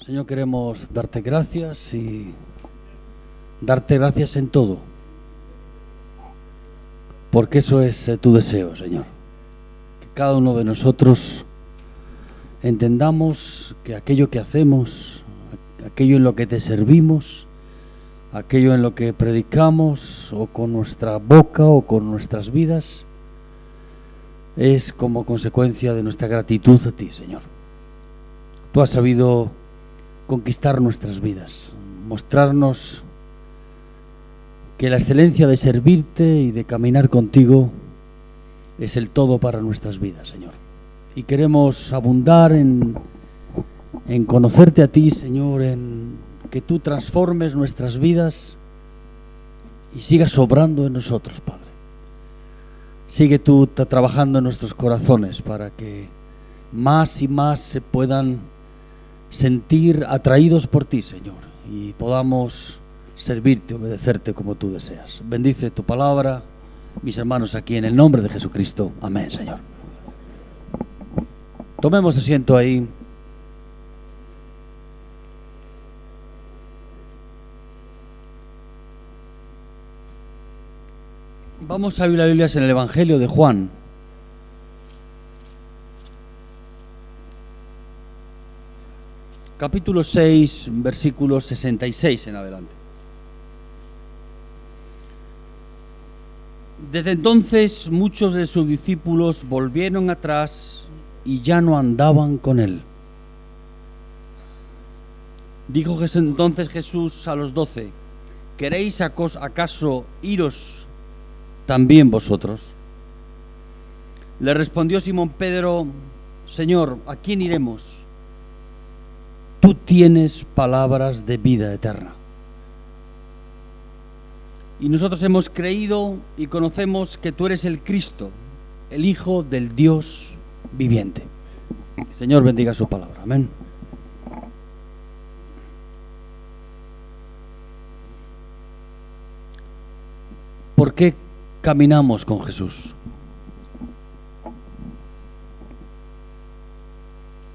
Señor, queremos darte gracias y darte gracias en todo, porque eso es tu deseo, Señor. Que cada uno de nosotros entendamos que aquello que hacemos, aquello en lo que te servimos, aquello en lo que predicamos, o con nuestra boca o con nuestras vidas, es como consecuencia de nuestra gratitud a ti, Señor. Tú has sabido conquistar nuestras vidas, mostrarnos que la excelencia de servirte y de caminar contigo es el todo para nuestras vidas, Señor. Y queremos abundar en conocerte a ti, Señor, en que tú transformes nuestras vidas y sigas obrando en nosotros, Padre. Sigue tú trabajando en nuestros corazones para que más y más se puedan sentir atraídos por ti, Señor, y podamos servirte, obedecerte como tú deseas. Bendice tu palabra, mis hermanos, aquí en el nombre de Jesucristo. Amén, Señor. Tomemos asiento ahí. Vamos a abrir la Biblia en el Evangelio de Juan. Capítulo 6, versículos 66 en adelante. Desde entonces muchos de sus discípulos volvieron atrás y ya no andaban con él. Dijo entonces Jesús a los 12: ¿queréis acaso iros también vosotros? Le respondió Simón Pedro: Señor, ¿a quién iremos? Tú tienes palabras de vida eterna. Y nosotros hemos creído y conocemos que tú eres el Cristo, el Hijo del Dios viviente. Señor, bendiga su palabra. Amén. ¿Por qué caminamos con Jesús?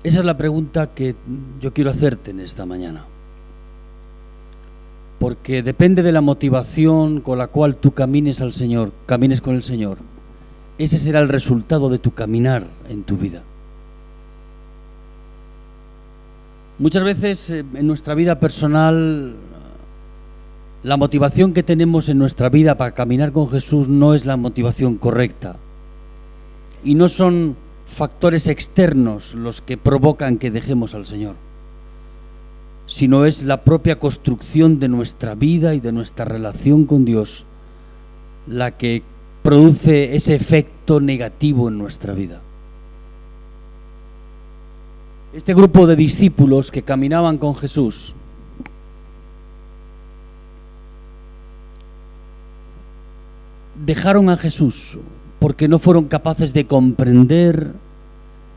Esa es la pregunta que yo quiero hacerte en esta mañana. Porque depende de la motivación con la cual tú camines con el Señor. Ese será el resultado de tu caminar en tu vida. Muchas veces en nuestra vida personal, la motivación que tenemos en nuestra vida para caminar con Jesús no es la motivación correcta. Y no son factores externos los que provocan que dejemos al Señor, sino es la propia construcción de nuestra vida y de nuestra relación con Dios la que produce ese efecto negativo en nuestra vida. Este grupo de discípulos que caminaban con Jesús dejaron a Jesús porque no fueron capaces de comprender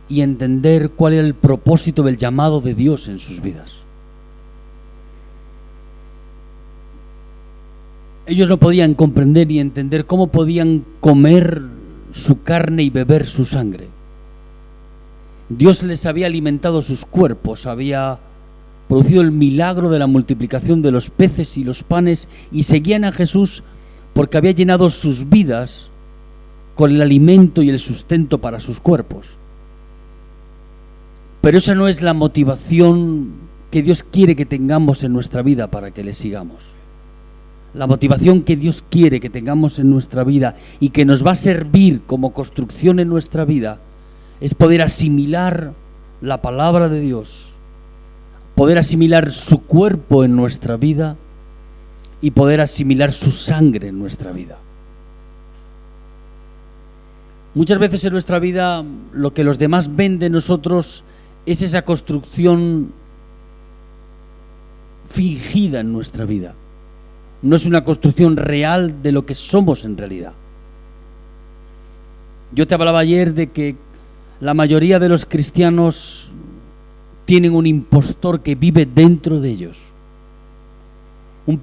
y entender cuál era el propósito del llamado de Dios en sus vidas. Ellos no podían comprender y entender cómo podían comer su carne y beber su sangre. Dios les había alimentado sus cuerpos, había producido el milagro de la multiplicación de los peces y los panes, y seguían a Jesús porque había llenado sus vidas con el alimento y el sustento para sus cuerpos. Pero esa no es la motivación que Dios quiere que tengamos en nuestra vida para que le sigamos. La motivación que Dios quiere que tengamos en nuestra vida y que nos va a servir como construcción en nuestra vida es poder asimilar la palabra de Dios, poder asimilar su cuerpo en nuestra vida y poder asimilar su sangre en nuestra vida. Muchas veces en nuestra vida lo que los demás ven de nosotros es esa construcción fingida en nuestra vida. No es una construcción real de lo que somos en realidad. Yo te hablaba ayer de que la mayoría de los cristianos tienen un impostor que vive dentro de ellos. Un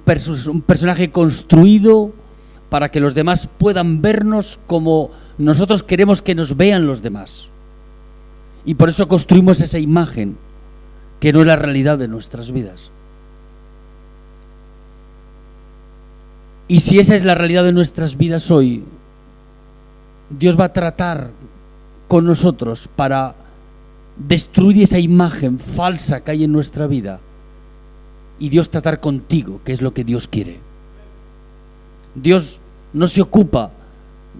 personaje construido para que los demás puedan vernos como nosotros queremos que nos vean los demás. Y por eso construimos esa imagen que no es la realidad de nuestras vidas. Y si esa es la realidad de nuestras vidas hoy, Dios va a tratar con nosotros para destruir esa imagen falsa que hay en nuestra vida y Dios tratar contigo, que es lo que Dios quiere. Dios no se ocupa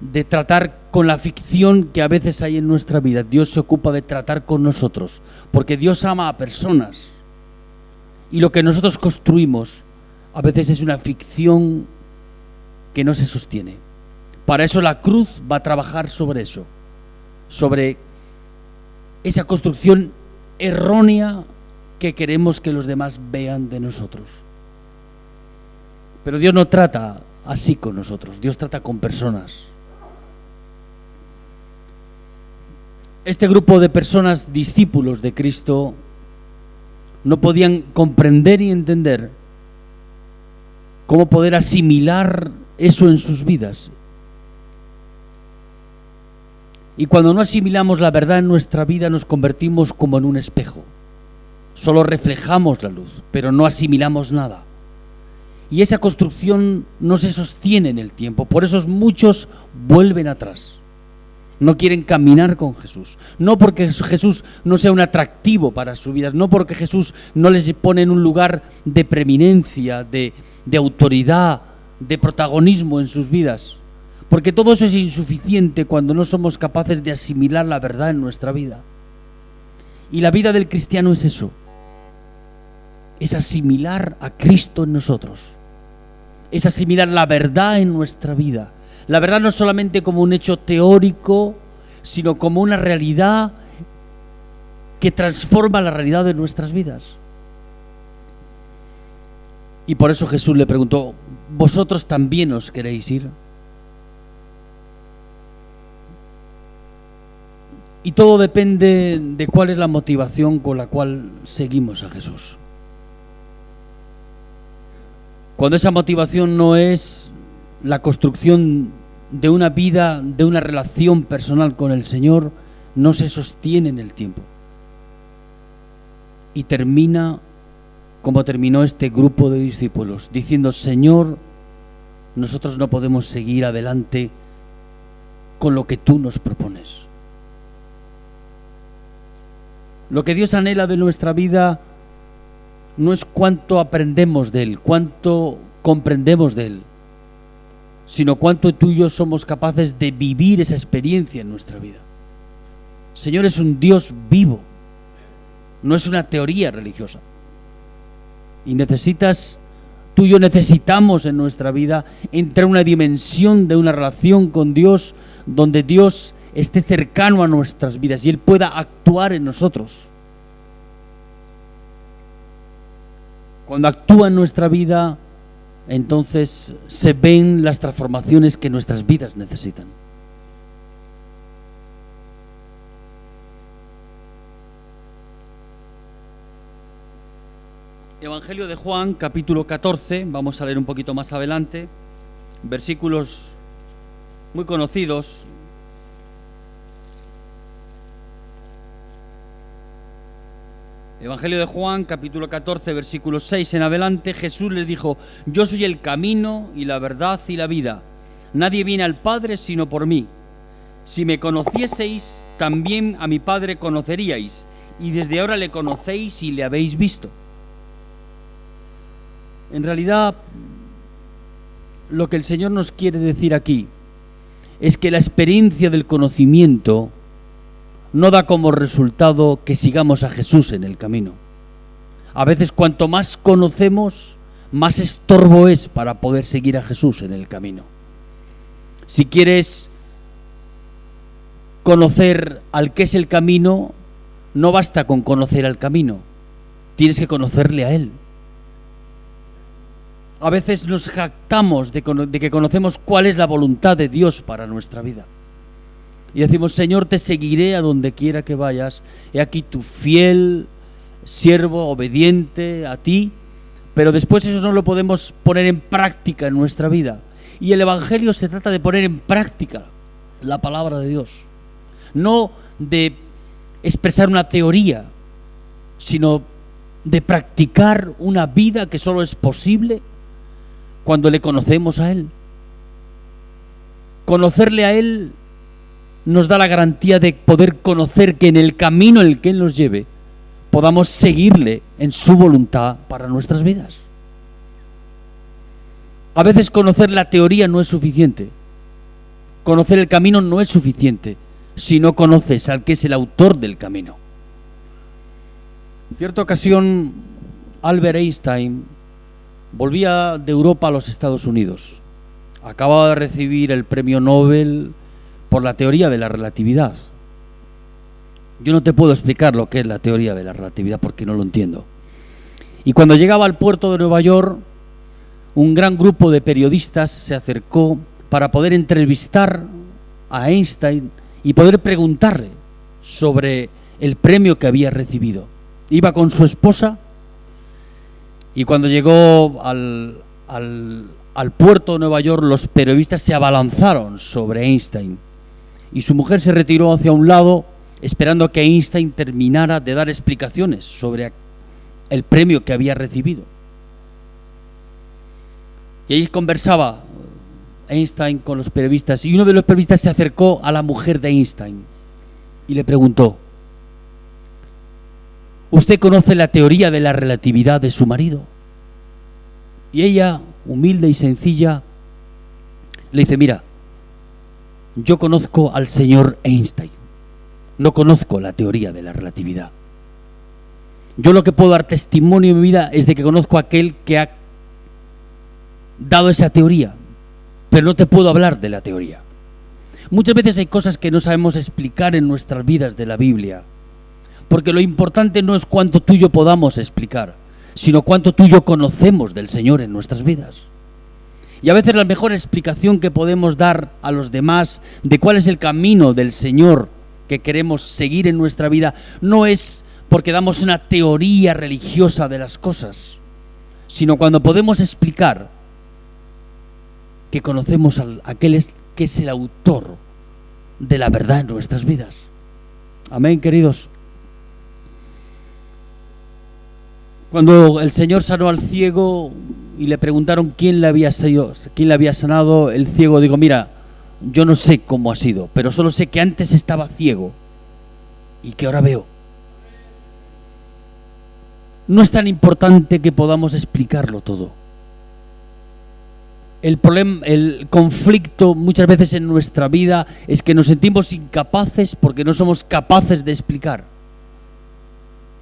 de tratar con la ficción que a veces hay en nuestra vida. Dios se ocupa de tratar con nosotros, porque Dios ama a personas y lo que nosotros construimos a veces es una ficción que no se sostiene. Para eso la cruz va a trabajar sobre eso, sobre esa construcción errónea que queremos que los demás vean de nosotros. Pero Dios no trata así con nosotros, Dios trata con personas. Este grupo de personas, discípulos de Cristo, no podían comprender y entender cómo poder asimilar eso en sus vidas. Y cuando no asimilamos la verdad en nuestra vida, nos convertimos como en un espejo. Solo reflejamos la luz, pero no asimilamos nada. Y esa construcción no se sostiene en el tiempo. Por eso muchos vuelven atrás. No quieren caminar con Jesús. No porque Jesús no sea un atractivo para su vida, no porque Jesús no les pone en un lugar de preeminencia, de autoridad, de protagonismo en sus vidas. Porque todo eso es insuficiente cuando no somos capaces de asimilar la verdad en nuestra vida. Y la vida del cristiano es eso. Es asimilar a Cristo en nosotros. Es asimilar la verdad en nuestra vida. La verdad no solamente como un hecho teórico, sino como una realidad que transforma la realidad de nuestras vidas. Y por eso Jesús le preguntó: ¿vosotros también os queréis ir? Y todo depende de cuál es la motivación con la cual seguimos a Jesús. Cuando esa motivación no es la construcción de una vida, de una relación personal con el Señor, no se sostiene en el tiempo. Y termina como terminó este grupo de discípulos, diciendo: Señor, nosotros no podemos seguir adelante con lo que tú nos propones. Lo que Dios anhela de nuestra vida no es cuánto aprendemos de Él, cuánto comprendemos de Él, sino cuánto tú y yo somos capaces de vivir esa experiencia en nuestra vida. Señor es un Dios vivo, no es una teoría religiosa. Y tú y yo necesitamos en nuestra vida entrar en una dimensión de una relación con Dios, donde Dios esté cercano a nuestras vidas y Él pueda actuar en nosotros. Cuando actúa en nuestra vida, entonces se ven las transformaciones que nuestras vidas necesitan. Evangelio de Juan, capítulo 14, vamos a leer un poquito más adelante, versículos muy conocidos. Evangelio de Juan, capítulo 14, versículo 6 en adelante. Jesús les dijo: yo soy el camino y la verdad y la vida. Nadie viene al Padre sino por mí. Si me conocieseis, también a mi Padre conoceríais, y desde ahora le conocéis y le habéis visto. En realidad, lo que el Señor nos quiere decir aquí es que la experiencia del conocimiento no da como resultado que sigamos a Jesús en el camino. A veces cuanto más conocemos, más estorbo es para poder seguir a Jesús en el camino. Si quieres conocer al que es el camino, no basta con conocer al camino, tienes que conocerle a Él. A veces nos jactamos de que conocemos cuál es la voluntad de Dios para nuestra vida. Y decimos: Señor, te seguiré a donde quiera que vayas. He aquí tu fiel siervo, obediente a ti. Pero después eso no lo podemos poner en práctica en nuestra vida. Y el Evangelio se trata de poner en práctica la palabra de Dios. No de expresar una teoría, sino de practicar una vida que solo es posible cuando le conocemos a Él. Conocerle a Él nos da la garantía de poder conocer que en el camino en el que Él nos lleve podamos seguirle en su voluntad para nuestras vidas. A veces conocer la teoría no es suficiente. Conocer el camino no es suficiente si no conoces al que es el autor del camino. En cierta ocasión, Albert Einstein volvía de Europa a los Estados Unidos. Acababa de recibir el premio Nobel por la teoría de la relatividad. Yo no te puedo explicar lo que es la teoría de la relatividad porque no lo entiendo. Y cuando llegaba al puerto de Nueva York, un gran grupo de periodistas se acercó para poder entrevistar a Einstein y poder preguntarle sobre el premio que había recibido. Iba con su esposa y cuando llegó al puerto de Nueva York, los periodistas se abalanzaron sobre Einstein y su mujer se retiró hacia un lado esperando que Einstein terminara de dar explicaciones sobre el premio que había recibido. Y ahí conversaba Einstein con los periodistas y uno de los periodistas se acercó a la mujer de Einstein y le preguntó: ¿usted conoce la teoría de la relatividad de su marido? Y ella, humilde y sencilla, le dice: mira, yo conozco al señor Einstein, no conozco la teoría de la relatividad. Yo lo que puedo dar testimonio en mi vida es de que conozco a aquel que ha dado esa teoría, pero no te puedo hablar de la teoría. Muchas veces hay cosas que no sabemos explicar en nuestras vidas de la Biblia, porque lo importante no es cuánto tú y yo podamos explicar, sino cuánto tú y yo conocemos del Señor en nuestras vidas. Y a veces la mejor explicación que podemos dar a los demás de cuál es el camino del Señor que queremos seguir en nuestra vida no es porque damos una teoría religiosa de las cosas, sino cuando podemos explicar que conocemos a aquel que es el autor de la verdad en nuestras vidas. Amén, queridos. Cuando el Señor sanó al ciego y le preguntaron quién le había sanado, el ciego dijo: mira, yo no sé cómo ha sido, pero solo sé que antes estaba ciego y que ahora veo. No es tan importante que podamos explicarlo todo. El problema, el conflicto muchas veces en nuestra vida es que nos sentimos incapaces porque no somos capaces de explicar.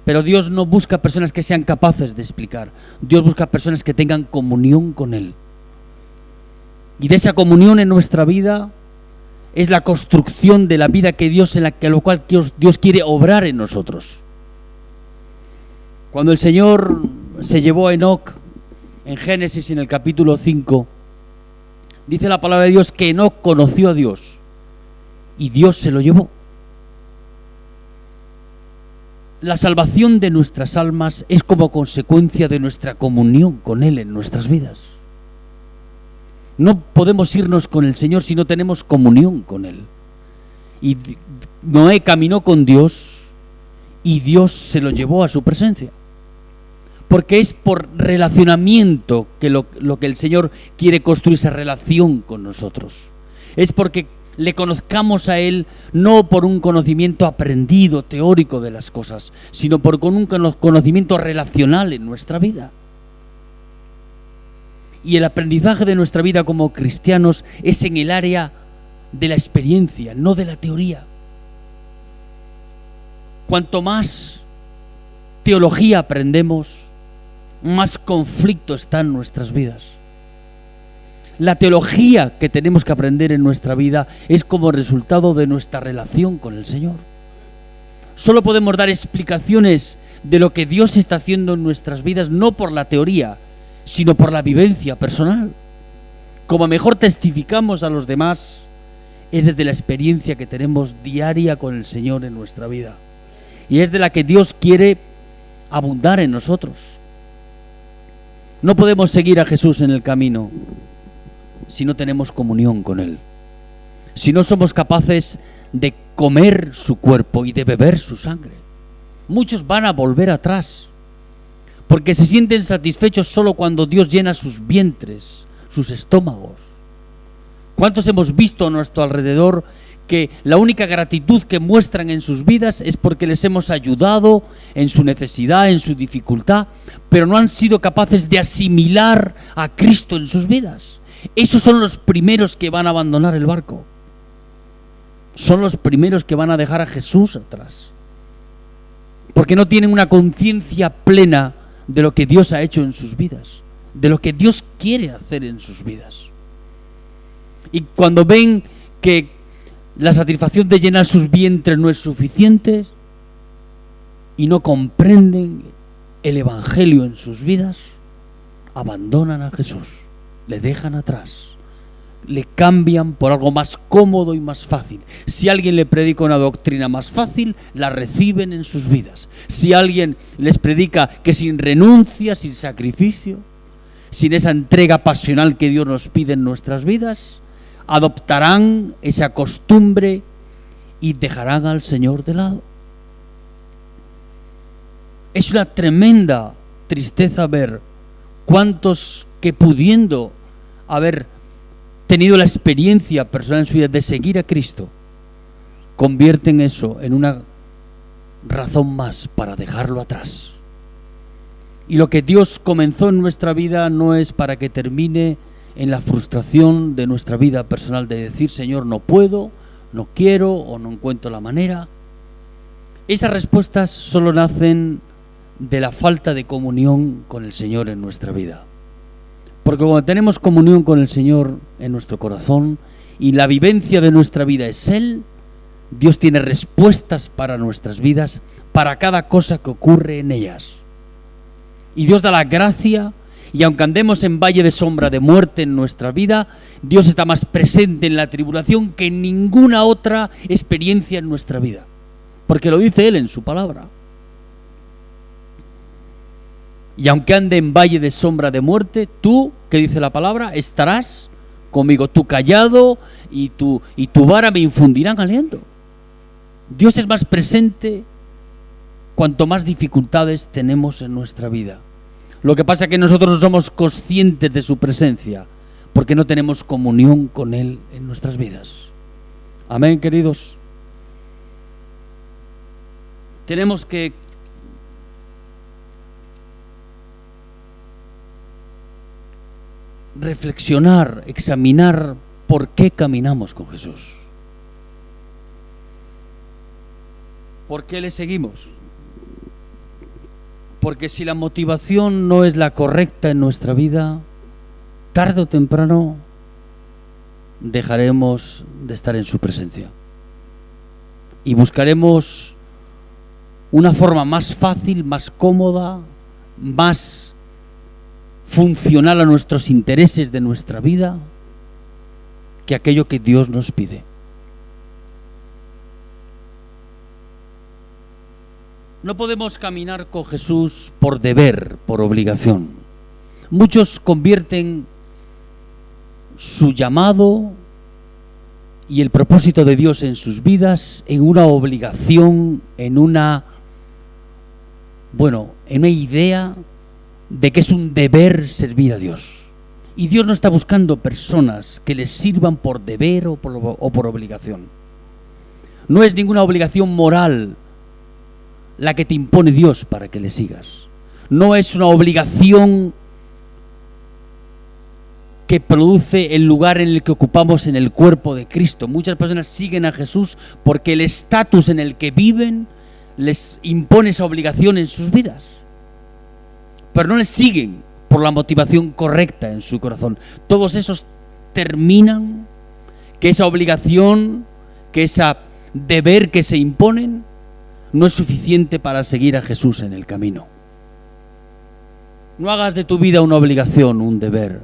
Pero Dios no busca personas que sean capaces de explicar. Dios busca personas que tengan comunión con Él. Y de esa comunión en nuestra vida es la construcción de la vida que Dios, lo cual Dios quiere obrar en nosotros. Cuando el Señor se llevó a Enoc en Génesis, en el capítulo 5, dice la palabra de Dios que Enoc conoció a Dios y Dios se lo llevó. La salvación de nuestras almas es como consecuencia de nuestra comunión con Él en nuestras vidas. No podemos irnos con el Señor si no tenemos comunión con Él. Y Noé caminó con Dios y Dios se lo llevó a su presencia. Porque es por relacionamiento que lo que el Señor quiere construir, esa relación con nosotros. Es porque le conozcamos a Él no por un conocimiento aprendido, teórico de las cosas, sino con un conocimiento relacional en nuestra vida. Y el aprendizaje de nuestra vida como cristianos es en el área de la experiencia, no de la teoría. Cuanto más teología aprendemos, más conflicto está en nuestras vidas. La teología que tenemos que aprender en nuestra vida es como resultado de nuestra relación con el Señor. Solo podemos dar explicaciones de lo que Dios está haciendo en nuestras vidas, no por la teoría, sino por la vivencia personal. Como mejor testificamos a los demás, es desde la experiencia que tenemos diaria con el Señor en nuestra vida. Y es de la que Dios quiere abundar en nosotros. No podemos seguir a Jesús en el camino si no tenemos comunión con Él. Si no somos capaces de comer su cuerpo y de beber su sangre. Muchos van a volver atrás. porque se sienten satisfechos solo cuando Dios llena sus vientres, sus estómagos. ¿Cuántos hemos visto a nuestro alrededor que la única gratitud que muestran en sus vidas es porque les hemos ayudado en su necesidad, en su dificultad, pero no han sido capaces de asimilar a Cristo en sus vidas? Esos son los primeros que van a abandonar el barco. Son los primeros que van a dejar a Jesús atrás, porque no tienen una conciencia plena de lo que Dios ha hecho en sus vidas, de lo que Dios quiere hacer en sus vidas. Y cuando ven que la satisfacción de llenar sus vientres no es suficiente y no comprenden el Evangelio en sus vidas, abandonan a Jesús, le dejan atrás, le cambian por algo más cómodo y más fácil. Si alguien le predica una doctrina más fácil, la reciben en sus vidas. Si alguien les predica que sin renuncia, sin sacrificio, sin esa entrega pasional que Dios nos pide en nuestras vidas, adoptarán esa costumbre y dejarán al Señor de lado. Es una tremenda tristeza ver cuántos que, pudiendo haber tenido la experiencia personal en su vida de seguir a Cristo, convierten eso en una razón más para dejarlo atrás. Y lo que Dios comenzó en nuestra vida no es para que termine en la frustración de nuestra vida personal de decir: Señor, no puedo, no quiero o no encuentro la manera. Esas respuestas solo nacen de la falta de comunión con el Señor en nuestra vida. Porque cuando tenemos comunión con el Señor en nuestro corazón y la vivencia de nuestra vida es Él, Dios tiene respuestas para nuestras vidas, para cada cosa que ocurre en ellas. Y Dios da la gracia, y aunque andemos en valle de sombra de muerte en nuestra vida, Dios está más presente en la tribulación que en ninguna otra experiencia en nuestra vida. Porque lo dice Él en su palabra. Y aunque ande en valle de sombra de muerte, tú, que dice la palabra, estarás conmigo. Tu cayado y tu vara me infundirán aliento. Dios es más presente cuanto más dificultades tenemos en nuestra vida. Lo que pasa es que nosotros no somos conscientes de su presencia porque no tenemos comunión con Él en nuestras vidas. Amén, queridos. Tenemos que reflexionar, examinar por qué caminamos con Jesús. ¿Por qué le seguimos? Porque si la motivación no es la correcta en nuestra vida, tarde o temprano dejaremos de estar en su presencia y buscaremos una forma más fácil, más cómoda, más funcional a nuestros intereses de nuestra vida que aquello que Dios nos pide. No podemos caminar con Jesús por deber, por obligación. Muchos convierten su llamado y el propósito de Dios en sus vidas en una obligación, en una idea de que es un deber servir a Dios. Y Dios no está buscando personas que les sirvan por deber o por obligación. No es ninguna obligación moral la que te impone Dios para que le sigas. No es una obligación que produce el lugar en el que ocupamos en el cuerpo de Cristo. Muchas personas siguen a Jesús porque el estatus en el que viven les impone esa obligación en sus vidas. Pero no les siguen por la motivación correcta en su corazón. Todos esos terminan que esa obligación, que ese deber que se imponen, no es suficiente para seguir a Jesús en el camino. No hagas de tu vida una obligación, un deber.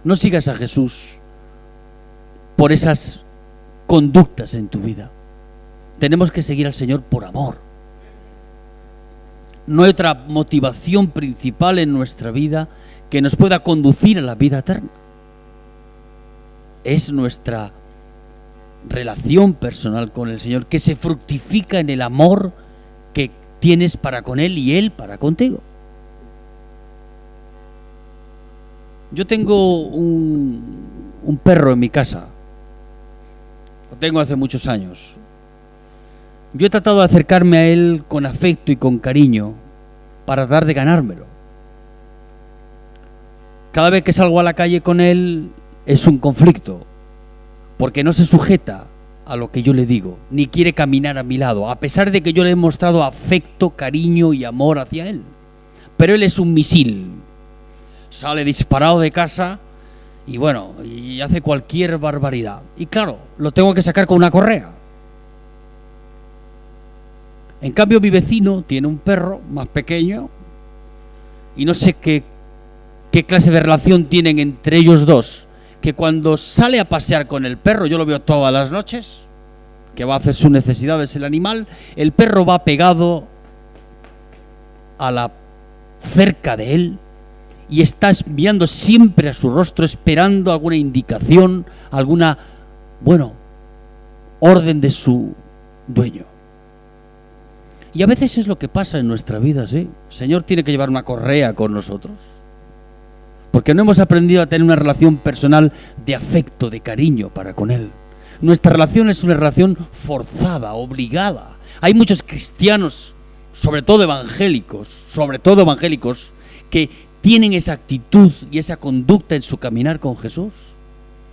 No sigas a Jesús por esas conductas en tu vida. Tenemos que seguir al Señor por amor. No hay otra motivación principal en nuestra vida que nos pueda conducir a la vida eterna. Es nuestra relación personal con el Señor que se fructifica en el amor que tienes para con Él y Él para contigo. Yo tengo un perro en mi casa. Lo tengo hace muchos años. Yo he tratado de acercarme a él con afecto y con cariño para tratar de ganármelo. Cada vez que salgo a la calle con él es un conflicto, porque no se sujeta a lo que yo le digo, ni quiere caminar a mi lado, a pesar de que yo le he mostrado afecto, cariño y amor hacia él. Pero él es un misil. Sale disparado de casa y bueno, y hace cualquier barbaridad. Y claro, lo tengo que sacar con una correa. En cambio, mi vecino tiene un perro más pequeño y no sé qué clase de relación tienen entre ellos dos, que cuando sale a pasear con el perro, yo lo veo todas las noches, que va a hacer sus necesidades el animal, el perro va pegado a la cerca de él y está mirando siempre a su rostro, esperando alguna indicación, alguna, orden de su dueño. Y a veces es lo que pasa en nuestra vida, ¿sí? El Señor tiene que llevar una correa con nosotros, porque no hemos aprendido a tener una relación personal de afecto, de cariño para con Él. Nuestra relación es una relación forzada, obligada. Hay muchos cristianos, sobre todo evangélicos, que tienen esa actitud y esa conducta en su caminar con Jesús.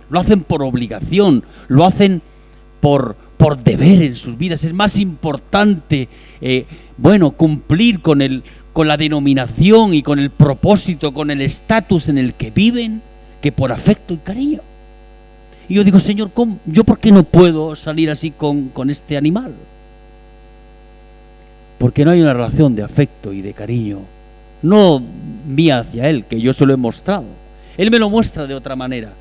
Lo hacen por obligación, lo hacen por deber en sus vidas. Es más importante, cumplir con la denominación y con el propósito, con el estatus en el que viven, que por afecto y cariño. Y yo digo, Señor, ¿yo por qué no puedo salir así con este animal? Porque no hay una relación de afecto y de cariño, no mía hacia Él, que yo se lo he mostrado. Él me lo muestra de otra manera,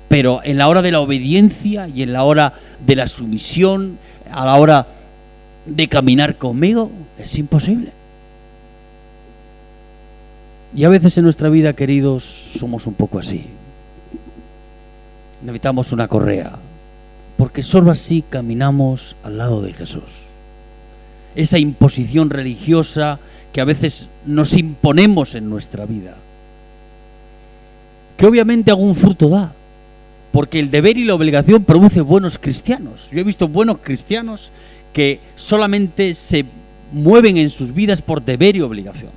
pero en la hora de la obediencia y en la hora de la sumisión, a la hora de caminar conmigo, es imposible. Y a veces en nuestra vida, queridos, somos un poco así. Necesitamos una correa, porque solo así caminamos al lado de Jesús. Esa imposición religiosa que a veces nos imponemos en nuestra vida, que obviamente algún fruto da, porque el deber y la obligación produce buenos cristianos. Yo he visto buenos cristianos que solamente se mueven en sus vidas por deber y obligación.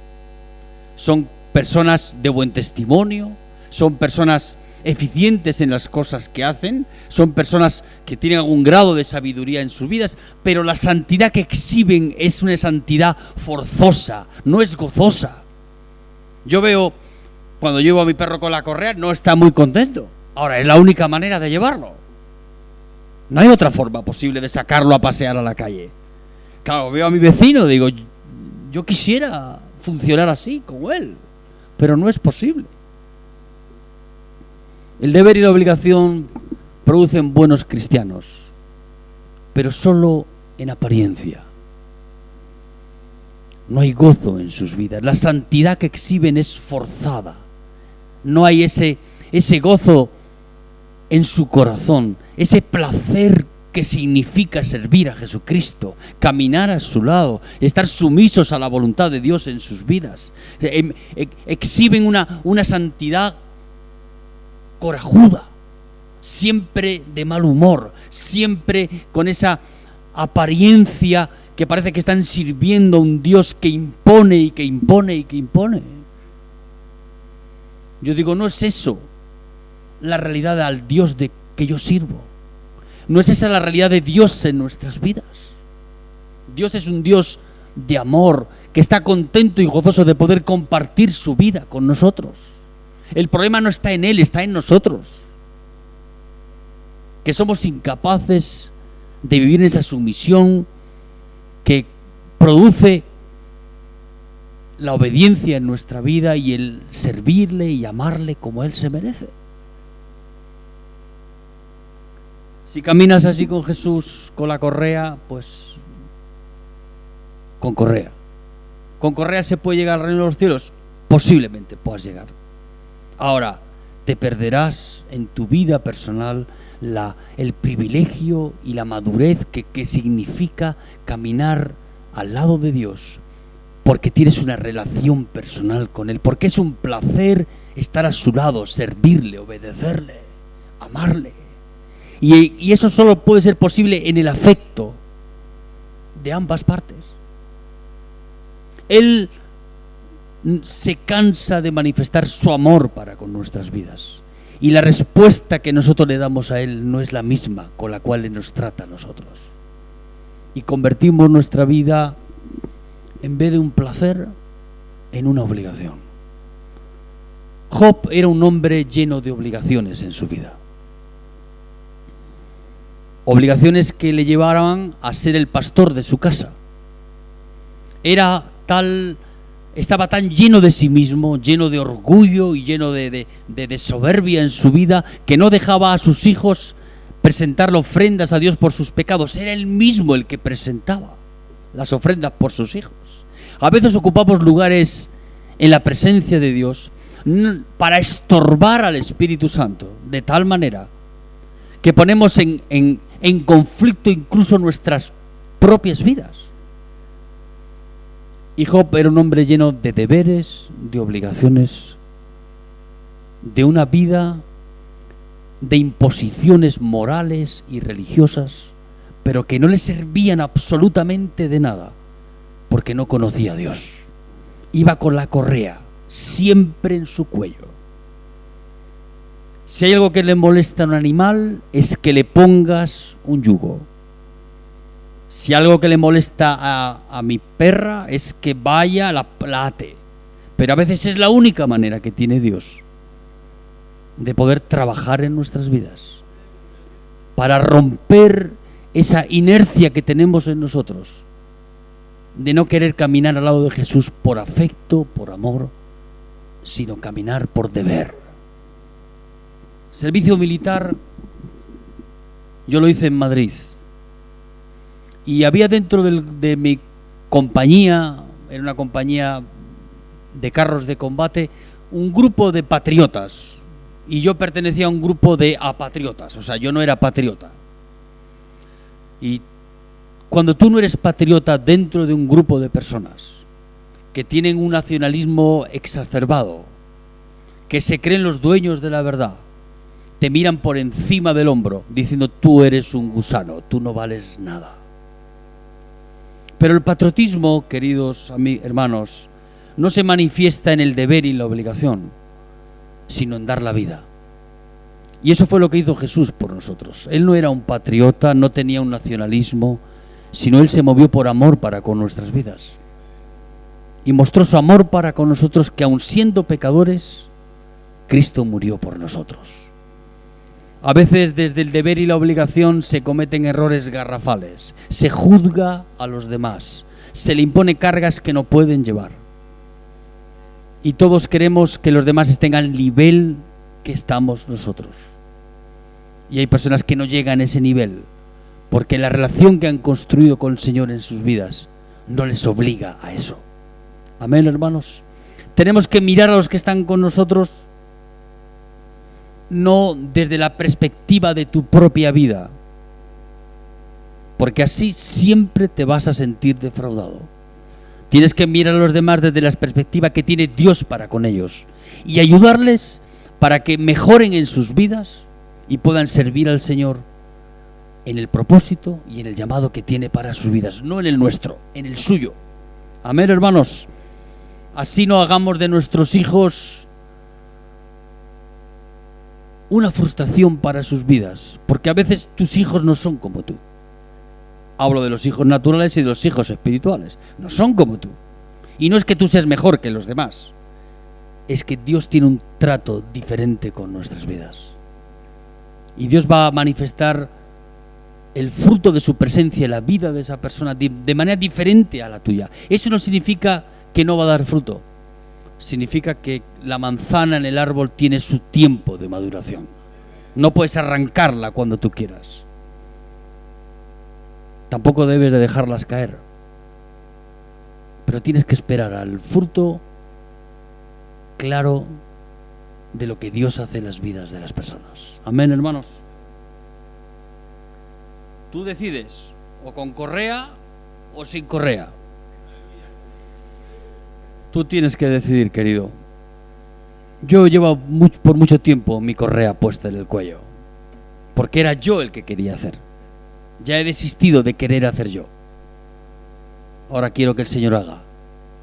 Son personas de buen testimonio, son personas eficientes en las cosas que hacen, son personas que tienen algún grado de sabiduría en sus vidas, pero la santidad que exhiben es una santidad forzosa, no es gozosa. Yo veo, cuando llevo a mi perro con la correa, no está muy contento. Ahora, es la única manera de llevarlo. No hay otra forma posible de sacarlo a pasear a la calle. Claro, veo a mi vecino, digo, yo quisiera funcionar así, como él, pero no es posible. El deber y la obligación producen buenos cristianos, pero solo en apariencia. No hay gozo en sus vidas. La santidad que exhiben es forzada. No hay ese gozo en su corazón, ese placer que significa servir a Jesucristo, caminar a su lado, estar sumisos a la voluntad de Dios en sus vidas. Exhiben una santidad corajuda, siempre de mal humor, siempre con esa apariencia que parece que están sirviendo a un Dios que impone y que impone y que impone. Yo digo, no es eso la realidad al Dios de que yo sirvo. No es esa la realidad de Dios en nuestras vidas. Dios es un Dios de amor, que está contento y gozoso de poder compartir su vida con nosotros. El problema no está en Él, está en nosotros, que somos incapaces de vivir en esa sumisión que produce la obediencia en nuestra vida y el servirle y amarle como Él se merece. Si caminas así con Jesús, con la correa, pues con correa. ¿Con correa se puede llegar al reino de los cielos? Posiblemente puedas llegar. Ahora, te perderás en tu vida personal el privilegio y la madurez que significa caminar al lado de Dios, porque tienes una relación personal con Él, porque es un placer estar a su lado, servirle, obedecerle, amarle. Y eso solo puede ser posible en el afecto de ambas partes. Él se cansa de manifestar su amor para con nuestras vidas. Y la respuesta que nosotros le damos a Él no es la misma con la cual Él nos trata a nosotros. Y convertimos nuestra vida, en vez de un placer, en una obligación. Job era un hombre lleno de obligaciones en su vida. Obligaciones que le llevaban a ser el pastor de su casa. Estaba tan lleno de sí mismo, lleno de orgullo y lleno de soberbia en su vida, que no dejaba a sus hijos presentarle ofrendas a Dios por sus pecados. Era él mismo el que presentaba las ofrendas por sus hijos. A veces ocupamos lugares en la presencia de Dios para estorbar al Espíritu Santo, de tal manera que ponemos en conflicto incluso nuestras propias vidas. Y Job era un hombre lleno de deberes, de obligaciones, de una vida de imposiciones morales y religiosas, pero que no le servían absolutamente de nada, porque no conocía a Dios. Iba con la correa siempre en su cuello. Si hay algo que le molesta a un animal, es que le pongas un yugo. Si algo que le molesta a mi perra es que vaya, la ate. Pero a veces es la única manera que tiene Dios de poder trabajar en nuestras vidas, para romper esa inercia que tenemos en nosotros, de no querer caminar al lado de Jesús por afecto, por amor, sino caminar por deber. Servicio militar, yo lo hice en Madrid. Y había dentro de mi compañía, era una compañía de carros de combate, un grupo de patriotas. Y yo pertenecía a un grupo de apatriotas, o sea, yo no era patriota. Y cuando tú no eres patriota dentro de un grupo de personas que tienen un nacionalismo exacerbado, que se creen los dueños de la verdad, te miran por encima del hombro diciendo: tú eres un gusano, tú no vales nada. Pero el patriotismo, queridos hermanos, no se manifiesta en el deber y la obligación, sino en dar la vida. Y eso fue lo que hizo Jesús por nosotros. Él no era un patriota, no tenía un nacionalismo, sino Él se movió por amor para con nuestras vidas. Y mostró su amor para con nosotros, que aun siendo pecadores, Cristo murió por nosotros. A veces desde el deber y la obligación se cometen errores garrafales. Se juzga a los demás, se le impone cargas que no pueden llevar. Y todos queremos que los demás estén al nivel que estamos nosotros. Y hay personas que no llegan a ese nivel, porque la relación que han construido con el Señor en sus vidas no les obliga a eso. Amén, hermanos. Tenemos que mirar a los que están con nosotros no desde la perspectiva de tu propia vida, porque así siempre te vas a sentir defraudado. Tienes que mirar a los demás desde la perspectiva que tiene Dios para con ellos y ayudarles para que mejoren en sus vidas y puedan servir al Señor en el propósito y en el llamado que tiene para sus vidas, no en el nuestro, en el suyo. Amén, hermanos. Así no hagamos de nuestros hijos una frustración para sus vidas, porque a veces tus hijos no son como tú. Hablo de los hijos naturales y de los hijos espirituales. No son como tú. Y no es que tú seas mejor que los demás, es que Dios tiene un trato diferente con nuestras vidas. Y Dios va a manifestar el fruto de su presencia en la vida de esa persona de manera diferente a la tuya. Eso no significa que no va a dar fruto. Significa que la manzana en el árbol tiene su tiempo de maduración. No puedes arrancarla cuando tú quieras. Tampoco debes de dejarlas caer. Pero tienes que esperar al fruto claro de lo que Dios hace en las vidas de las personas. Amén, hermanos. Tú decides, o con correa o sin correa. Tú tienes que decidir, querido. Yo llevo por mucho tiempo mi correa puesta en el cuello, porque era yo el que quería hacer. Ya he desistido de querer hacer yo. Ahora quiero que el Señor haga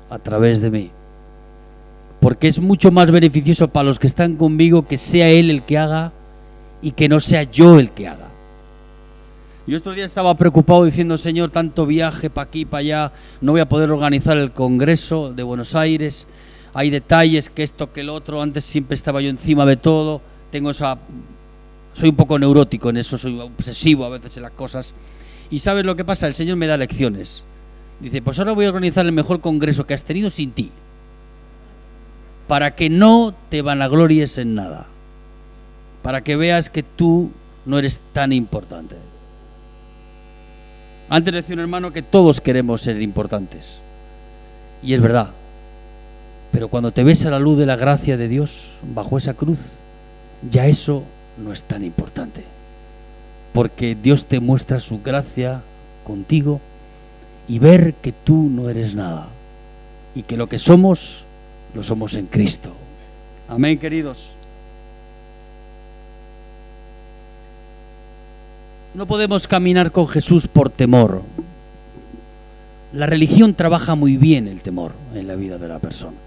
a través de mí, porque es mucho más beneficioso para los que están conmigo que sea Él el que haga y que no sea yo el que haga. Yo estos días estaba preocupado diciendo, Señor, tanto viaje para aquí, para allá, no voy a poder organizar el Congreso de Buenos Aires, hay detalles, que esto, que el otro, antes siempre estaba yo encima de todo, soy un poco neurótico en eso, soy obsesivo a veces en las cosas, y ¿sabes lo que pasa? El Señor me da lecciones. Dice, pues ahora voy a organizar el mejor congreso que has tenido sin ti, para que no te vanaglories en nada, para que veas que tú no eres tan importante. Antes decía un hermano que todos queremos ser importantes, y es verdad, pero cuando te ves a la luz de la gracia de Dios bajo esa cruz, ya eso no es tan importante, porque Dios te muestra su gracia contigo y ver que tú no eres nada y que lo que somos, lo somos en Cristo. Amén, queridos. No podemos caminar con Jesús por temor. La religión trabaja muy bien el temor en la vida de la persona.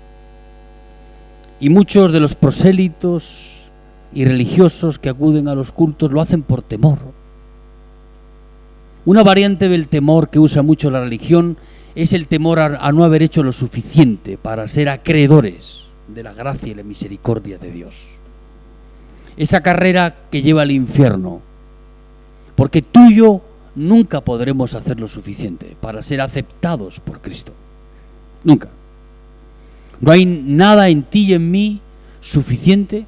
Y muchos de los prosélitos y religiosos que acuden a los cultos lo hacen por temor. Una variante del temor que usa mucho la religión es el temor a no haber hecho lo suficiente para ser acreedores de la gracia y la misericordia de Dios. Esa carrera que lleva al infierno, porque tú y yo nunca podremos hacer lo suficiente para ser aceptados por Cristo. Nunca. No hay nada en ti y en mí suficiente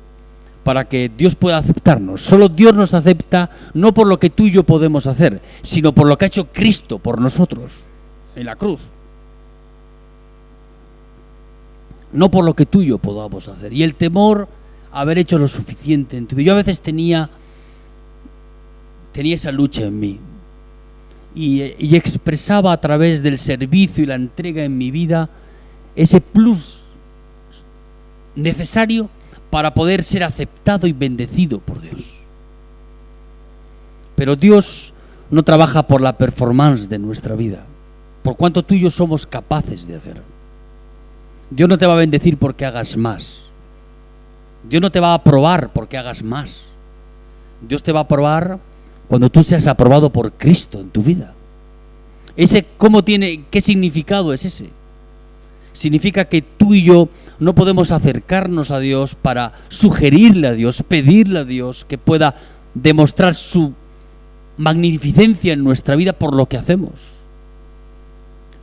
para que Dios pueda aceptarnos. Solo Dios nos acepta no por lo que tú y yo podemos hacer, sino por lo que ha hecho Cristo por nosotros en la cruz. No por lo que tú y yo podamos hacer. Y el temor a haber hecho lo suficiente en tu vida. Yo a veces tenía esa lucha en mí y expresaba a través del servicio y la entrega en mi vida ese plus necesario para poder ser aceptado y bendecido por Dios. Pero Dios no trabaja por la performance de nuestra vida, por cuanto tú y yo somos capaces de hacer. Dios no te va a bendecir porque hagas más. Dios no te va a aprobar porque hagas más. Dios te va a aprobar cuando tú seas aprobado por Cristo en tu vida. ¿Qué significado es ese? Significa que tú y yo no podemos acercarnos a Dios para sugerirle a Dios, pedirle a Dios que pueda demostrar su magnificencia en nuestra vida por lo que hacemos,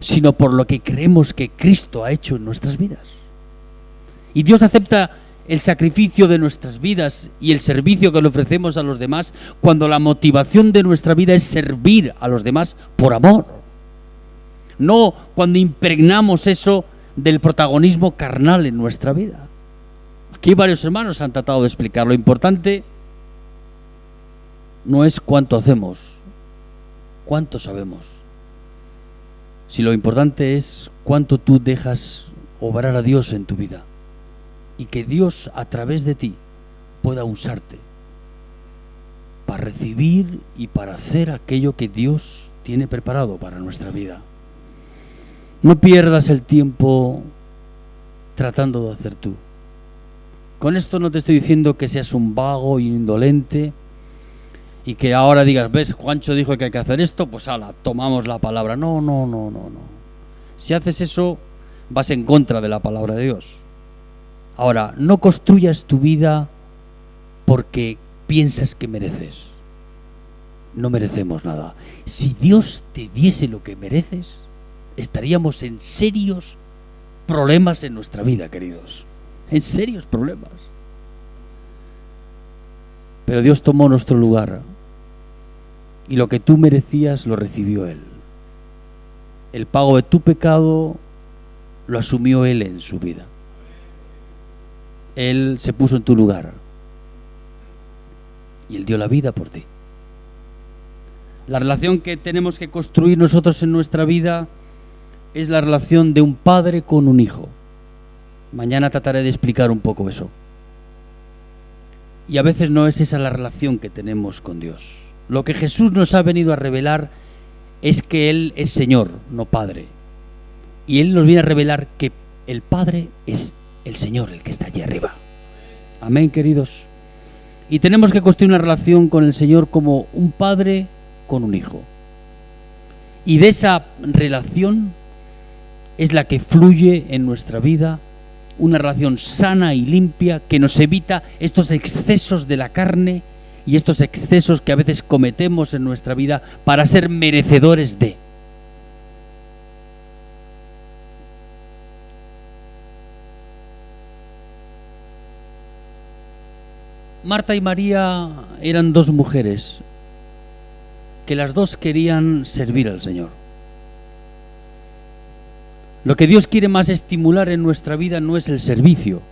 sino por lo que creemos que Cristo ha hecho en nuestras vidas. Y Dios acepta el sacrificio de nuestras vidas y el servicio que le ofrecemos a los demás cuando la motivación de nuestra vida es servir a los demás por amor. No cuando impregnamos eso del protagonismo carnal en nuestra vida. Aquí varios hermanos han tratado de explicar. Lo importante no es cuánto hacemos, cuánto sabemos. Si lo importante es cuánto tú dejas obrar a Dios en tu vida y que Dios a través de ti pueda usarte para recibir y para hacer aquello que Dios tiene preparado para nuestra vida. No pierdas el tiempo tratando de hacer tú. Con esto no te estoy diciendo que seas un vago y indolente y que ahora digas, ves, Juancho dijo que hay que hacer esto, pues ala, tomamos la palabra. No. Si haces eso, vas en contra de la palabra de Dios. Ahora, no construyas tu vida porque piensas que mereces. No merecemos nada. Si Dios te diese lo que mereces, estaríamos en serios problemas en nuestra vida, queridos. En serios problemas. Pero Dios tomó nuestro lugar y lo que tú merecías lo recibió Él. El pago de tu pecado lo asumió Él en su vida. Él se puso en tu lugar y Él dio la vida por ti. La relación que tenemos que construir nosotros en nuestra vida es la relación de un padre con un hijo. Mañana trataré de explicar un poco eso. Y a veces no es esa la relación que tenemos con Dios. Lo que Jesús nos ha venido a revelar es que Él es Señor, no Padre. Y Él nos viene a revelar que el Padre es el Señor, el que está allí arriba. Amén, queridos. Y tenemos que construir una relación con el Señor como un padre con un hijo. Y de esa relación es la que fluye en nuestra vida, una relación sana y limpia que nos evita estos excesos de la carne y estos excesos que a veces cometemos en nuestra vida para ser merecedores de. Marta y María eran dos mujeres que las dos querían servir al Señor. Lo que Dios quiere más estimular en nuestra vida no es el servicio,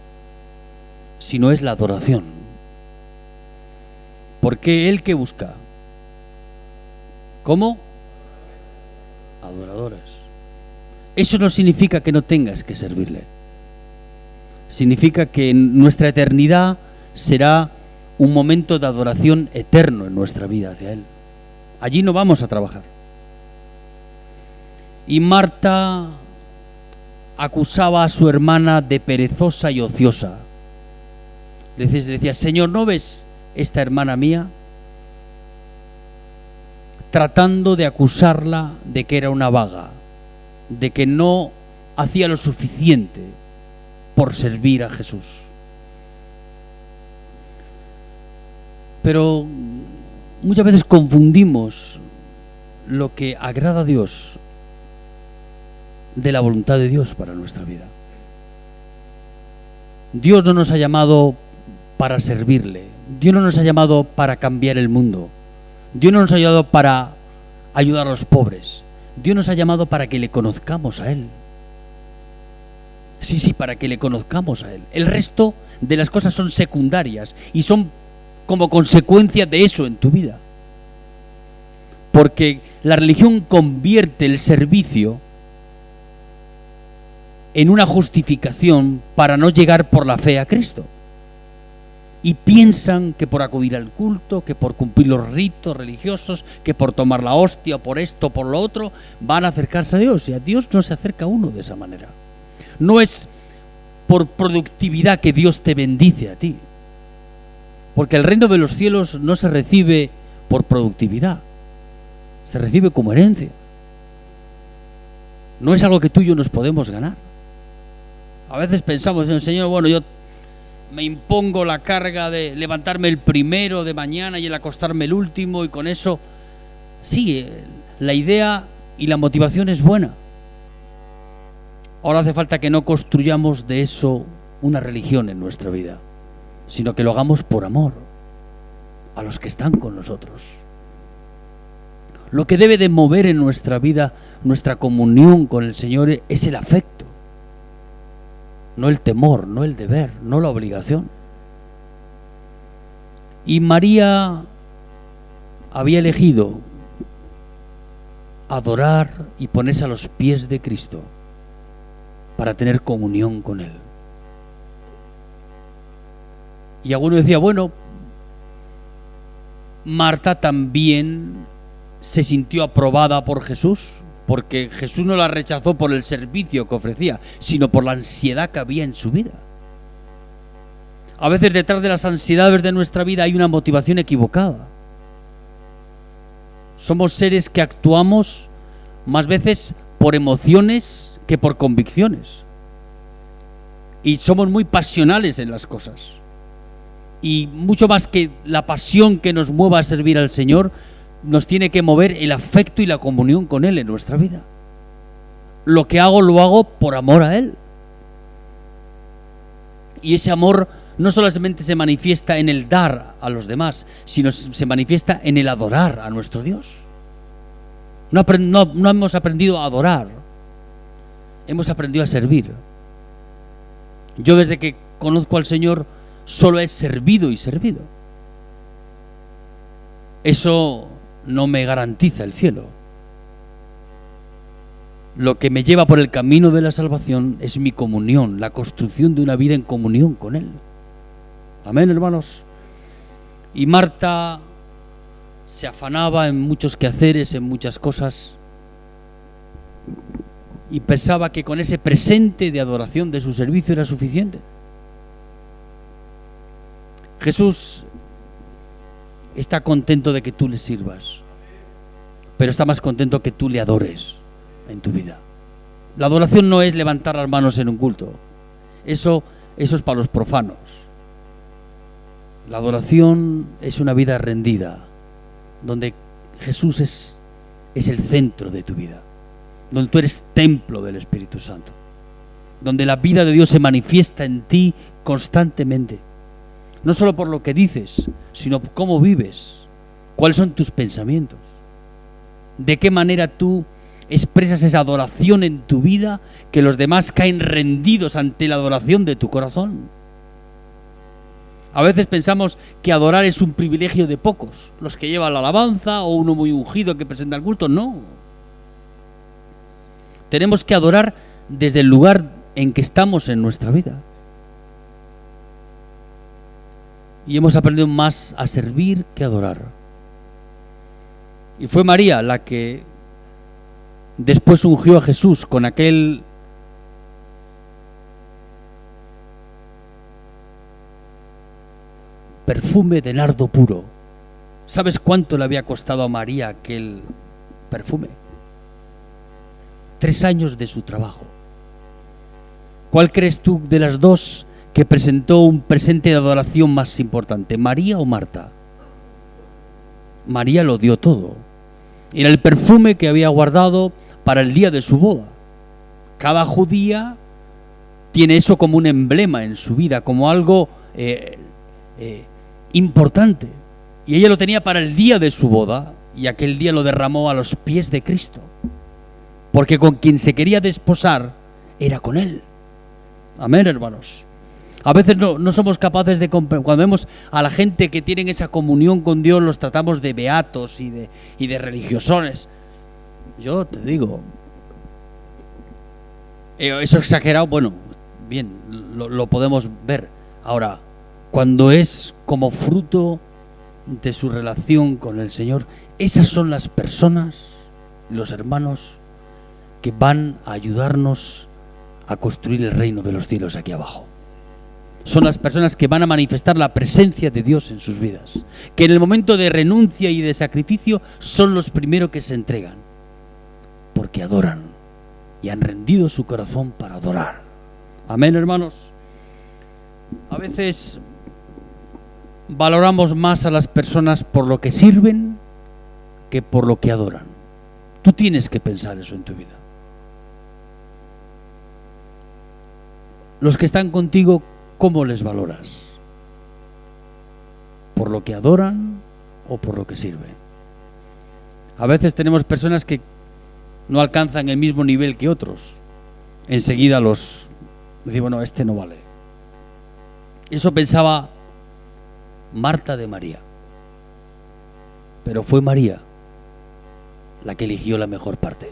sino es la adoración. Porque Él ¿qué busca? ¿Cómo? Adoradores. Eso no significa que no tengas que servirle. Significa que en nuestra eternidad será un momento de adoración eterno en nuestra vida hacia Él. Allí no vamos a trabajar. Y Marta acusaba a su hermana de perezosa y ociosa. Le decía, Señor, ¿no ves esta hermana mía? Tratando de acusarla de que era una vaga, de que no hacía lo suficiente por servir a Jesús. Pero muchas veces confundimos lo que agrada a Dios de la voluntad de Dios para nuestra vida. Dios no nos ha llamado para servirle. Dios no nos ha llamado para cambiar el mundo. Dios no nos ha llamado para ayudar a los pobres. Dios nos ha llamado para que le conozcamos a Él. Sí, para que le conozcamos a Él. El resto de las cosas son secundarias y son como consecuencia de eso en tu vida. Porque la religión convierte el servicio en una justificación para no llegar por la fe a Cristo. Y piensan que por acudir al culto, que por cumplir los ritos religiosos, que por tomar la hostia, por esto, por lo otro, van a acercarse a Dios. Y a Dios no se acerca uno de esa manera. No es por productividad que Dios te bendice a ti. Porque el reino de los cielos no se recibe por productividad, se recibe como herencia. No es algo que tú y yo nos podemos ganar. A veces pensamos, Señor, bueno, yo me impongo la carga de levantarme el primero de mañana y el acostarme el último, y con eso, sí, la idea y la motivación es buena. Ahora hace falta que no construyamos de eso una religión en nuestra vida, sino que lo hagamos por amor a los que están con nosotros. Lo que debe de mover en nuestra vida, nuestra comunión con el Señor, es el afecto, no el temor, no el deber, no la obligación. Y María había elegido adorar y ponerse a los pies de Cristo para tener comunión con Él. Y alguno decía, bueno, Marta también se sintió aprobada por Jesús, porque Jesús no la rechazó por el servicio que ofrecía, sino por la ansiedad que había en su vida. A veces detrás de las ansiedades de nuestra vida hay una motivación equivocada. Somos seres que actuamos más veces por emociones que por convicciones. Y somos muy pasionales en las cosas. Y mucho más que la pasión que nos mueva a servir al Señor, nos tiene que mover el afecto y la comunión con Él en nuestra vida. Lo que hago, lo hago por amor a Él. Y ese amor no solamente se manifiesta en el dar a los demás, sino se manifiesta en el adorar a nuestro Dios. No hemos aprendido a adorar, hemos aprendido a servir. Yo desde que conozco al Señor solo he servido y servido. Eso no me garantiza el cielo. Lo que me lleva por el camino de la salvación es mi comunión, la construcción de una vida en comunión con Él. Amén, hermanos. Y Marta se afanaba en muchos quehaceres, en muchas cosas, y pensaba que con ese presente de adoración de su servicio era suficiente. Jesús está contento de que tú le sirvas, pero está más contento que tú le adores en tu vida. La adoración no es levantar las manos en un culto. Eso es para los profanos. La adoración es una vida rendida, donde Jesús es el centro de tu vida, donde tú eres templo del Espíritu Santo, donde la vida de Dios se manifiesta en ti constantemente, no solo por lo que dices, sino cómo vives, cuáles son tus pensamientos, de qué manera tú expresas esa adoración en tu vida, que los demás caen rendidos ante la adoración de tu corazón. A veces pensamos que adorar es un privilegio de pocos, los que llevan la alabanza o uno muy ungido que presenta el culto. No. Tenemos que adorar desde el lugar en que estamos en nuestra vida. Y hemos aprendido más a servir que a adorar. Y fue María la que después ungió a Jesús con aquel perfume de nardo puro. ¿Sabes cuánto le había costado a María aquel perfume? 3 años de su trabajo. ¿Cuál crees tú de las dos que presentó un presente de adoración más importante, María o Marta? María lo dio todo. Era el perfume que había guardado para el día de su boda. Cada judía tiene eso como un emblema en su vida, como algo importante. Y ella lo tenía para el día de su boda, y aquel día lo derramó a los pies de Cristo, porque con quien se quería desposar era con Él. Amén, hermanos. A veces no somos capaces de comprender. Cuando vemos a la gente que tienen esa comunión con Dios, los tratamos de beatos y de religiosones. Yo te digo, eso exagerado, bueno, bien, lo podemos ver. Ahora, cuando es como fruto de su relación con el Señor, esas son las personas, los hermanos, que van a ayudarnos a construir el reino de los cielos aquí abajo. Son las personas que van a manifestar la presencia de Dios en sus vidas, que en el momento de renuncia y de sacrificio son los primeros que se entregan, porque adoran y han rendido su corazón para adorar. Amén, hermanos. A veces valoramos más a las personas por lo que sirven que por lo que adoran. Tú tienes que pensar eso en tu vida. Los que están contigo, ¿cómo les valoras? ¿Por lo que adoran o por lo que sirven? A veces tenemos personas que no alcanzan el mismo nivel que otros. Enseguida los decimos, bueno, este no vale. Eso pensaba Marta de María. Pero fue María la que eligió la mejor parte.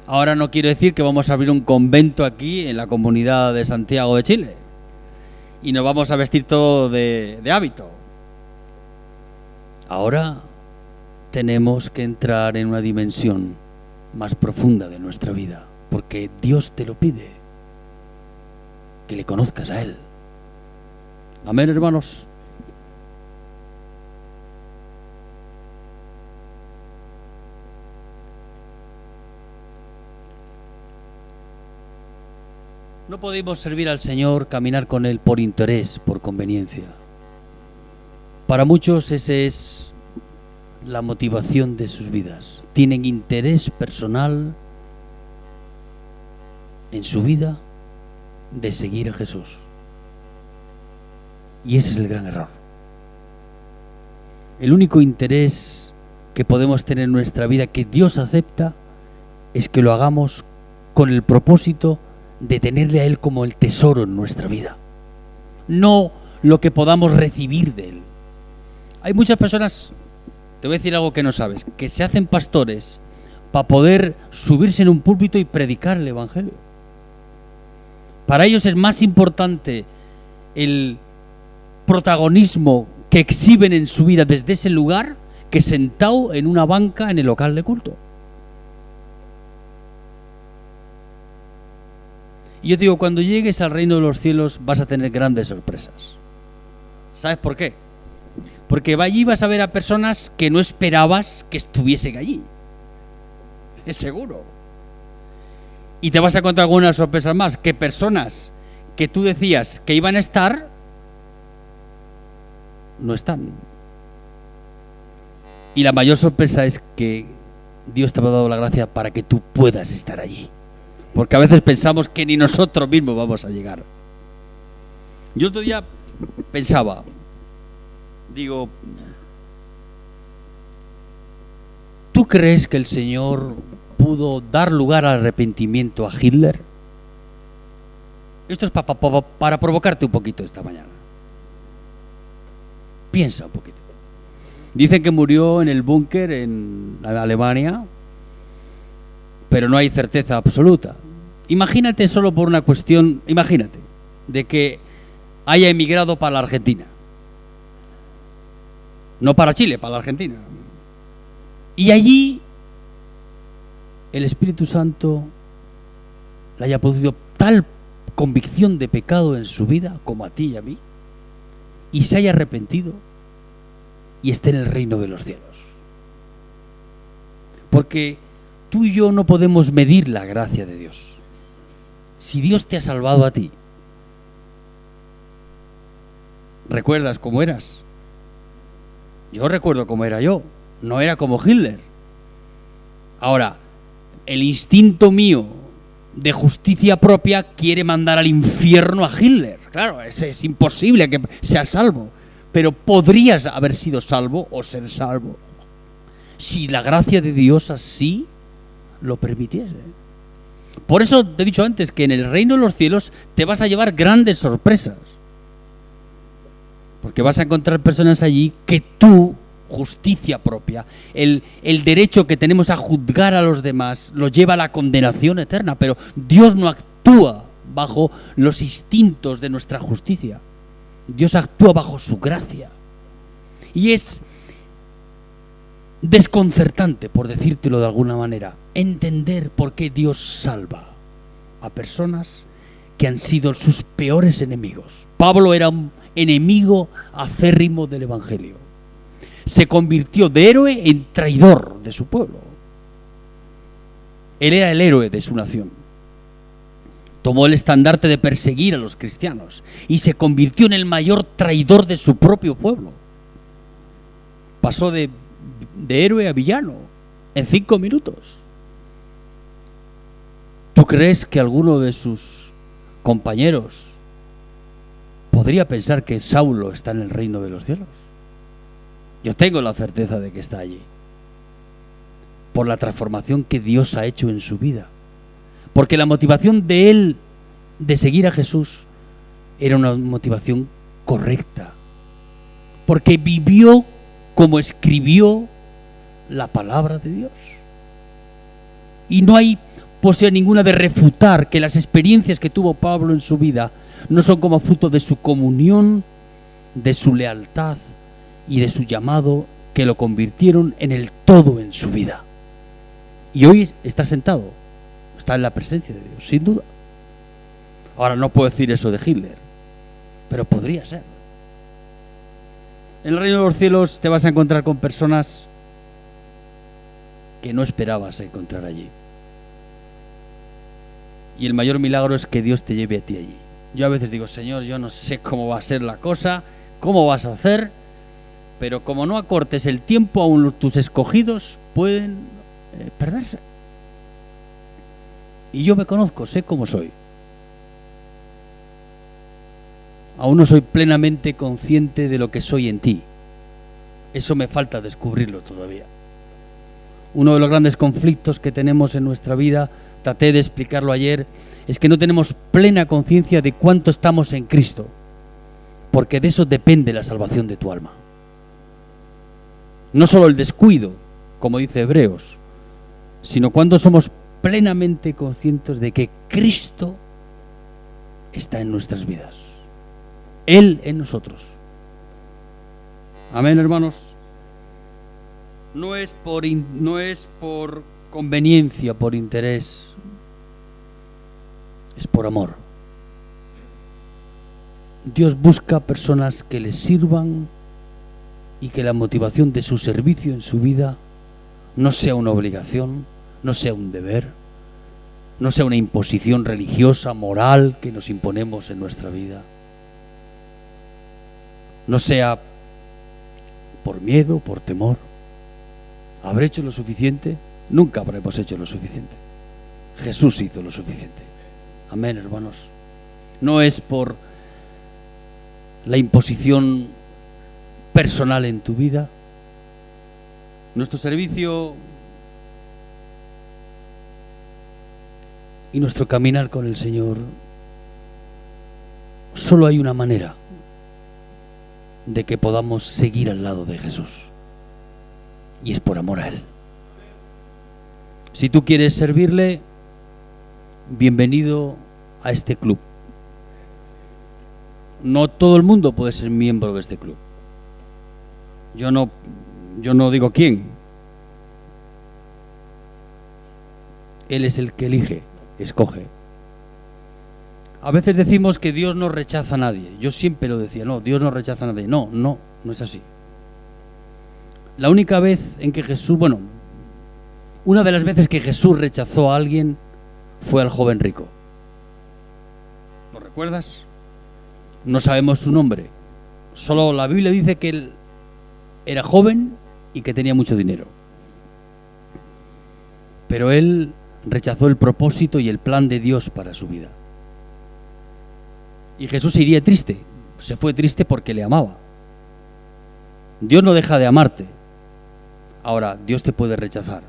Ahora no quiero decir que vamos a abrir un convento aquí en la comunidad de Santiago de Chile y nos vamos a vestir todo de hábito. Ahora tenemos que entrar en una dimensión más profunda de nuestra vida, porque Dios te lo pide, que le conozcas a Él. Amén, hermanos. No podemos servir al Señor, caminar con Él por interés, por conveniencia. Para muchos esa es la motivación de sus vidas. Tienen interés personal en su vida de seguir a Jesús. Y ese es el gran error. El único interés que podemos tener en nuestra vida que Dios acepta es que lo hagamos con el propósito de tenerle a Él como el tesoro en nuestra vida, no lo que podamos recibir de Él. Hay muchas personas, te voy a decir algo que no sabes, que se hacen pastores para poder subirse en un púlpito y predicar el Evangelio. Para ellos es más importante el protagonismo que exhiben en su vida desde ese lugar que sentado en una banca en el local de culto. Y yo digo, cuando llegues al reino de los cielos vas a tener grandes sorpresas. ¿Sabes por qué? Porque allí vas a ver a personas que no esperabas que estuviesen allí. Es seguro. Y te vas a encontrar algunas sorpresas más, que personas que tú decías que iban a estar, no están. Y la mayor sorpresa es que Dios te ha dado la gracia para que tú puedas estar allí. Porque a veces pensamos que ni nosotros mismos vamos a llegar. Yo otro día pensaba, digo, ¿tú crees que el Señor pudo dar lugar al arrepentimiento a Hitler? Esto es para provocarte un poquito esta mañana. Piensa un poquito. Dicen que murió en el búnker en Alemania, pero no hay certeza absoluta. Imagínate solo por una cuestión, imagínate, de que haya emigrado para la Argentina. No para Chile, para la Argentina. Y allí el Espíritu Santo le haya producido tal convicción de pecado en su vida, como a ti y a mí, y se haya arrepentido y esté en el reino de los cielos. Porque tú y yo no podemos medir la gracia de Dios. Si Dios te ha salvado a ti, ¿recuerdas cómo eras? Yo recuerdo cómo era yo, no era como Hitler. Ahora, el instinto mío de justicia propia quiere mandar al infierno a Hitler. Claro, es imposible que sea salvo, pero podrías haber sido salvo o ser salvo si la gracia de Dios así lo permitiese. Por eso te he dicho antes que en el reino de los cielos te vas a llevar grandes sorpresas, porque vas a encontrar personas allí que tu justicia propia, el derecho que tenemos a juzgar a los demás, lo lleva a la condenación eterna, pero Dios no actúa bajo los instintos de nuestra justicia. Dios actúa bajo su gracia. Y es desconcertante, por decírtelo de alguna manera, entender por qué Dios salva a personas que han sido sus peores enemigos. Pablo era un enemigo acérrimo del Evangelio. Se convirtió de héroe en traidor de su pueblo. Él era el héroe de su nación. Tomó el estandarte de perseguir a los cristianos y se convirtió en el mayor traidor de su propio pueblo. Pasó de héroe a villano en 5 minutos. ¿Tú crees que alguno de sus compañeros podría pensar que Saulo está en el reino de los cielos? Yo tengo la certeza de que está allí, por la transformación que Dios ha hecho en su vida. Porque la motivación de él de seguir a Jesús era una motivación correcta. Porque vivió como escribió la palabra de Dios. Y no hay posibilidad ninguna de refutar que las experiencias que tuvo Pablo en su vida no son como fruto de su comunión, de su lealtad y de su llamado, que lo convirtieron en el todo en su vida. Y hoy está sentado, está en la presencia de Dios, sin duda. Ahora no puedo decir eso de Hitler, pero podría ser. En el reino de los cielos te vas a encontrar con personas que no esperabas encontrar allí. Y el mayor milagro es que Dios te lleve a ti allí. Yo a veces digo, Señor, yo no sé cómo va a ser la cosa, cómo vas a hacer, pero como no acortes el tiempo, aún tus escogidos pueden perderse. Y yo me conozco, sé cómo soy. Aún no soy plenamente consciente de lo que soy en ti. Eso me falta descubrirlo todavía. Uno de los grandes conflictos que tenemos en nuestra vida, traté de explicarlo ayer, es que no tenemos plena conciencia de cuánto estamos en Cristo, porque de eso depende la salvación de tu alma. No solo el descuido, como dice Hebreos, sino cuando somos plenamente conscientes de que Cristo está en nuestras vidas, Él en nosotros. Amén, hermanos. No es por conveniencia, por interés, es por amor. Dios busca personas que le sirvan y que la motivación de su servicio en su vida no sea una obligación, no sea un deber, no sea una imposición religiosa, moral que nos imponemos en nuestra vida. No sea por miedo, por temor. ¿Habré hecho lo suficiente? Nunca habremos hecho lo suficiente. Jesús hizo lo suficiente. Amén, hermanos. No es por la imposición personal en tu vida. Nuestro servicio y nuestro caminar con el Señor, solo hay una manera de que podamos seguir al lado de Jesús, y es por amor a Él. Si tú quieres servirle, bienvenido a este club. No todo el mundo puede ser miembro de este club. Yo no digo quién. Él es el que elige, escoge. A veces decimos que Dios no rechaza a nadie. Yo siempre lo decía, no, Dios no rechaza a nadie. No es así. La única vez en que Jesús, una de las veces que Jesús rechazó a alguien fue al joven rico. ¿Lo recuerdas? No sabemos su nombre. Solo la Biblia dice que él era joven y que tenía mucho dinero. Pero él rechazó el propósito y el plan de Dios para su vida. Y Jesús se iría triste. Se fue triste porque le amaba. Dios no deja de amarte. Ahora, Dios te puede rechazar.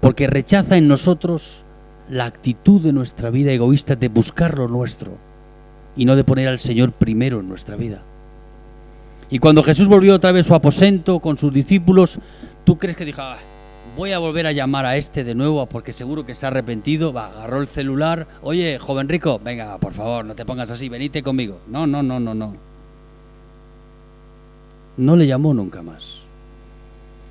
Porque rechaza en nosotros la actitud de nuestra vida egoísta de buscar lo nuestro y no de poner al Señor primero en nuestra vida. Y cuando Jesús volvió otra vez a su aposento con sus discípulos, ¿tú crees que dijo, voy a volver a llamar a este de nuevo porque seguro que se ha arrepentido? Agarró el celular. Oye, joven rico, venga, por favor, no te pongas así, venite conmigo. No. No le llamó nunca más.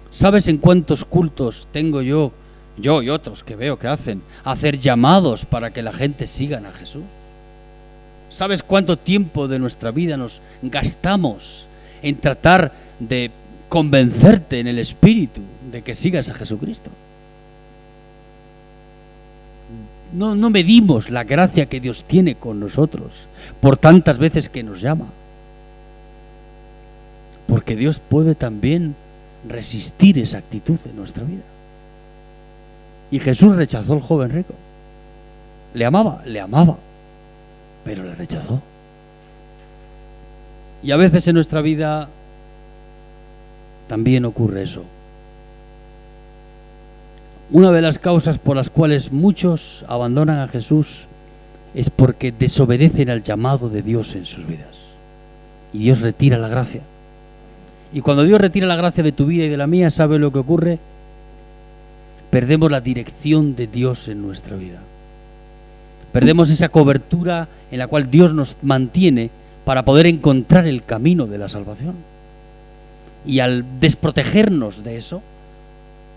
¿Sabes en cuántos cultos tengo yo y otros que veo que hacer llamados para que la gente siga a Jesús? ¿Sabes cuánto tiempo de nuestra vida nos gastamos en tratar de convencerte en el espíritu de que sigas a Jesucristo? No medimos la gracia que Dios tiene con nosotros por tantas veces que nos llama. Porque Dios puede también resistir esa actitud en nuestra vida. Y Jesús rechazó al joven rico. Le amaba, pero le rechazó. Y a veces en nuestra vida también ocurre eso. Una de las causas por las cuales muchos abandonan a Jesús es porque desobedecen al llamado de Dios en sus vidas. Y Dios retira la gracia. Y cuando Dios retira la gracia de tu vida y de la mía, ¿sabe lo que ocurre? Perdemos la dirección de Dios en nuestra vida. Perdemos esa cobertura en la cual Dios nos mantiene para poder encontrar el camino de la salvación. Y al desprotegernos de eso,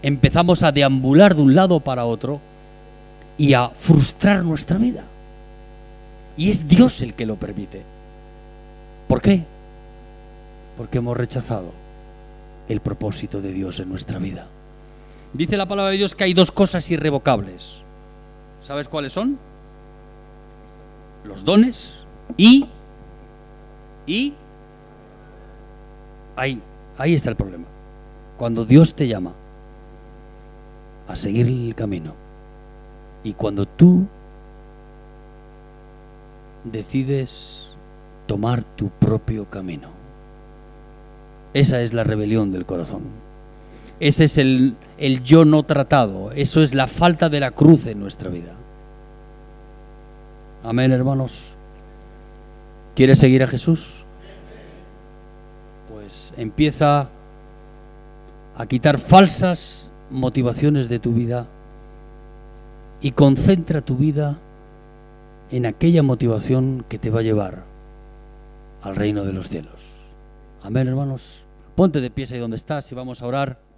empezamos a deambular de un lado para otro y a frustrar nuestra vida. Y es Dios el que lo permite. ¿Por qué? Porque hemos rechazado el propósito de Dios en nuestra vida. Dice la palabra de Dios que hay dos cosas irrevocables. ¿Sabes cuáles son? Los dones y ahí está el problema. Cuando Dios te llama a seguir el camino y cuando tú decides tomar tu propio camino, esa es la rebelión del corazón. Ese es el yo no tratado. Eso es la falta de la cruz en nuestra vida. Amén, hermanos. ¿Quieres seguir a Jesús? Pues empieza a quitar falsas motivaciones de tu vida y concentra tu vida en aquella motivación que te va a llevar al reino de los cielos. Amén, hermanos. Ponte de pies ahí donde estás y vamos a orar.